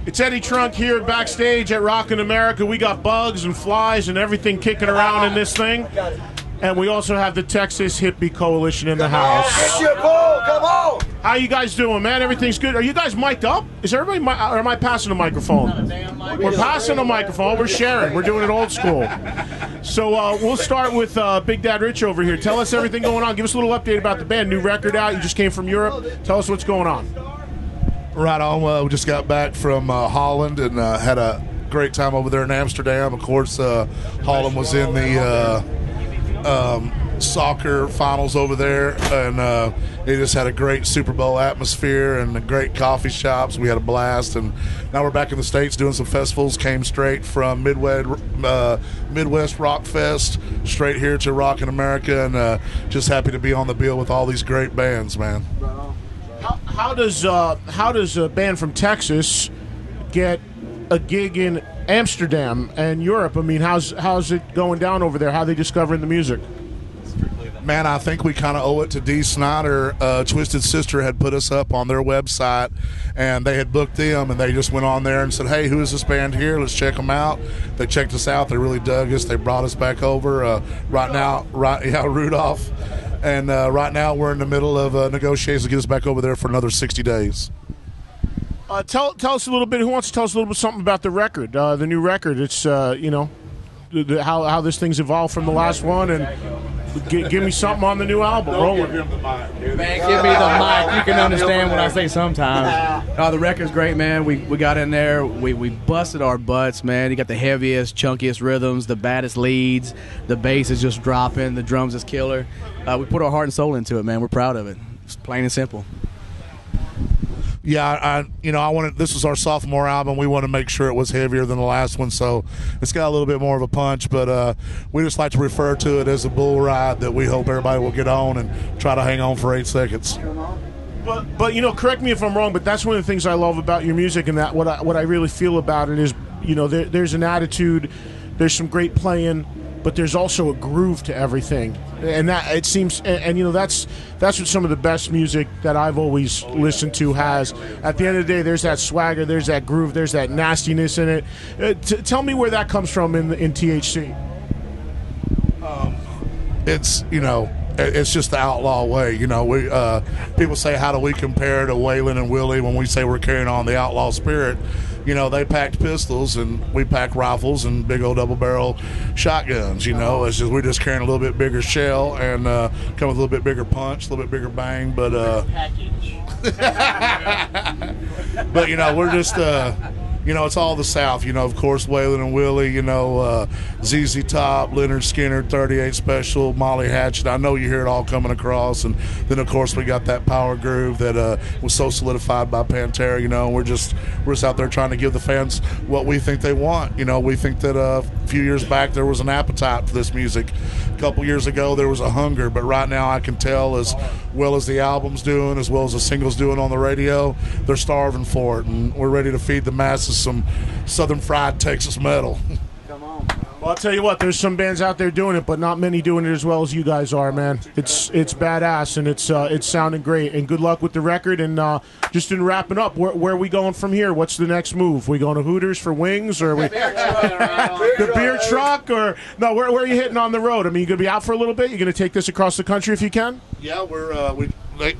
It's Eddie Trunk here backstage at Rockin' America. We got bugs and flies and everything kicking around in this thing. And we also have the Texas Hippie Coalition in the house. Get your ball, come on! How you guys doing, man? Everything's good. Are you guys mic'd up? Is everybody or am I passing a microphone? We're passing a microphone. We're sharing. We're doing it old school. So we'll start with Big Dad Rich over here. Tell us everything going on. Give us a little update about the band. New record out. You just came from Europe. Tell us what's going on. Right on. We just got back from Holland and had a great time over there in Amsterdam. Of course, Holland was in the soccer finals over there, and they just had a great Super Bowl atmosphere and great coffee shops. We had a blast, and now we're back in the States doing some festivals. Came straight from Midwest Rock Fest straight here to Rockin' America, and just happy to be on the bill with all these great bands, man. How does a band from Texas get a gig in Amsterdam and Europe? I mean, how's it going down over there? How are they discovering the music? Man, I think we kind of owe it to Dee Snyder. Twisted Sister had put us up on their website, and they had booked them, and they just went on there and said, hey, who is this band here? Let's check them out. They checked us out. They really dug us. They brought us back over. Rudolph. And right now we're in the middle of negotiations to get us back over there for another 60 days. Tell us a little bit. Who wants to tell us a little bit something about the record, the new record? It's how this thing's evolved from the last one, and give me something on the new album. Man, give me the mic. You can understand what I say sometimes. The record's great, man. We got in there. We busted our butts, man. You got the heaviest, chunkiest rhythms, the baddest leads. The bass is just dropping. The drums is killer. We put our heart and soul into it, man. We're proud of it. It's plain and simple. Yeah, I wanted. This was our sophomore album. We want to make sure it was heavier than the last one, so it's got a little bit more of a punch. But we just like to refer to it as a bull ride that we hope everybody will get on and try to hang on for 8 seconds. But correct me if I'm wrong, but that's one of the things I love about your music, and that what I really feel about it is, there's an attitude, there's some great playing, but there's also a groove to everything, and that it seems, and that's what some of the best music that I've always listened to has. At the end of the day, there's that swagger, there's that groove, there's that nastiness in it. Tell me where that comes from in THC. It's just the outlaw way. We people say, how do we compare to Waylon and Willie when we say we're carrying on the outlaw spirit? They packed pistols and we pack rifles and big old double barrel shotguns. It's just we're just carrying a little bit bigger shell and come with a little bit bigger punch, a little bit bigger bang. But but we're just it's all the South. Of course, Waylon and Willie, ZZ Top, Leonard Skinner, 38 Special, Molly Hatchet. I know you hear it all coming across. And then, of course, we got that power groove that was so solidified by Pantera. We're just out there trying to give the fans what we think they want. We think that a few years back there was an appetite for this music. A couple years ago there was a hunger. But right now I can tell, as well as the album's doing, as well as the singles doing on the radio, they're starving for it. And we're ready to feed the masses some Southern fried Texas metal. Come on. Well, I'll tell you what, there's some bands out there doing it, but not many doing it as well as you guys are, man. It's badass, and it's sounding great. And good luck with the record. And just in wrapping up, where are we going from here? What's the next move? We going to Hooters for wings, or we the beer truck, or no? Where are you hitting on the road? I mean, you gonna be out for a little bit? You gonna take this across the country if you can? Yeah,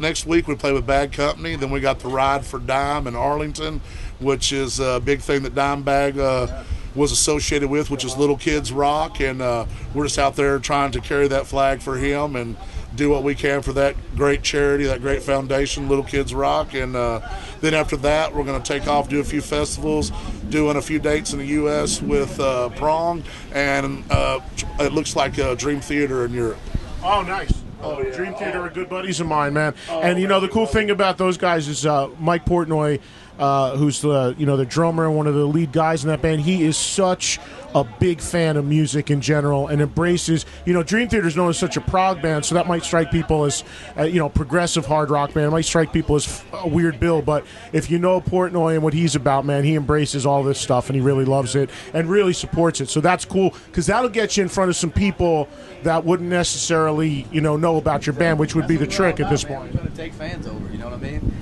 next week we play with Bad Company. Then we got the Ride for Dime in Arlington, which is a big thing that Dimebag was associated with, which is Little Kids Rock, and we're just out there trying to carry that flag for him and do what we can for that great charity, that great foundation, Little Kids Rock. And then after that, we're going to take off, do a few festivals, doing a few dates in the U.S. with Prong, and it looks like Dream Theater in Europe. Oh, nice. Oh, yeah. Dream Theater are good buddies of mine, man. And the cool thing about those guys is Mike Portnoy, who's the drummer and one of the lead guys in that band. He is such a big fan of music in general and embraces. Dream Theater is known as such a prog band, so that might strike people as progressive hard rock band. It might strike people as a weird bill, but if you know Portnoy and what he's about, man, he embraces all this stuff and he really loves it and really supports it. So that's cool, because that'll get you in front of some people that wouldn't necessarily know about your band, which would be the trick at this point. We're trying to take fans over, you know what I mean?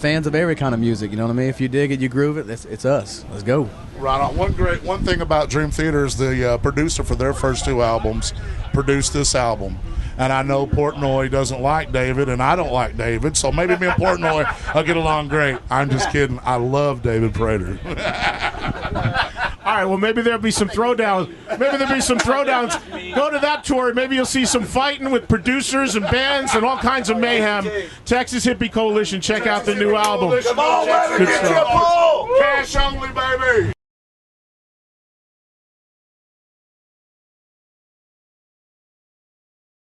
fans of every kind of music. You know what I mean? If you dig it, you groove it. It's us. Let's go. Right on. One thing about Dream Theater is the producer for their first 2 albums produced this album. And I know Portnoy doesn't like David, and I don't like David, so maybe me and Portnoy will get along great. I'm just kidding. I love David Prater. All right, well, maybe there'll be some throwdowns. Maybe there'll be some throwdowns. Go to that tour. Maybe you'll see some fighting with producers and bands and all kinds of mayhem. Texas Hippie Coalition. Check out the new album. Come on, baby, Good get stuff. your pull. Cash only, baby.